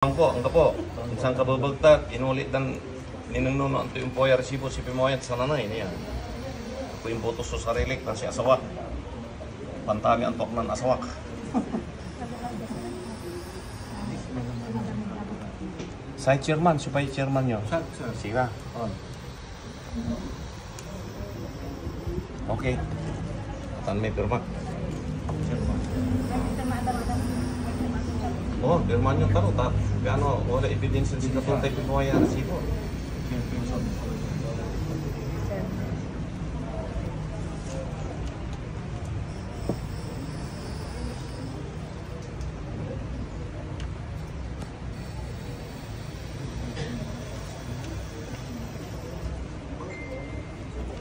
Angka po, isang kababagtat, inulit dan ninangnuno ang tuyong poya resibo si Pimoyat sa nanay niya. Ako yung boto sa sarili, kasi asawak. Pantami ang tok ng asawak. Saya chairman, supaya chairman nyo. Sira. Okay. Tan may pirma. Oh, pirma nyo taro. Gano, wala evidence sa katong tayo Pimoya resibo.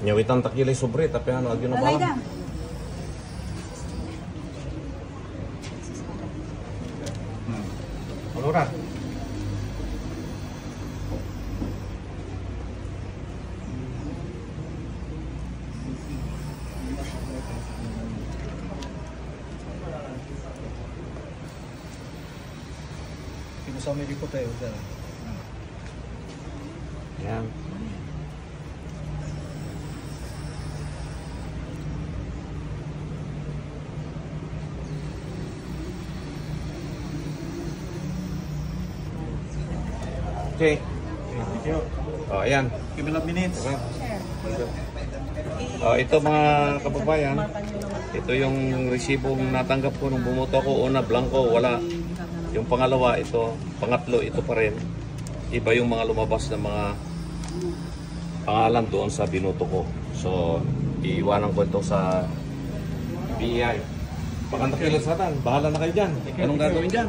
Nyawitan takilay sobre, tapi ano, agyo na pala. Alura. Sa Ameriko tayo dyan. Yan. Okay. Thank you. Oh, ayan. Give me minutes. Okay. Ito mga kababayan, ito yung resibong natanggap ko nung bumoto ko. Una, blanco, wala. Yung pangalawa, ito. Pangatlo, ito pa rin. Iba yung mga lumabas na mga pangalan doon sa binoto ko. So, iiwanan ko ito sa BI. Baka nakilasatan, bahala na kayo dyan. Anong gagawin dyan?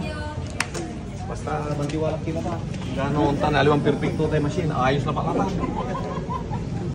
Basta magdiwala kita pa. Gano'n, aliwang perfecto tayo machine. Ayos na pakata.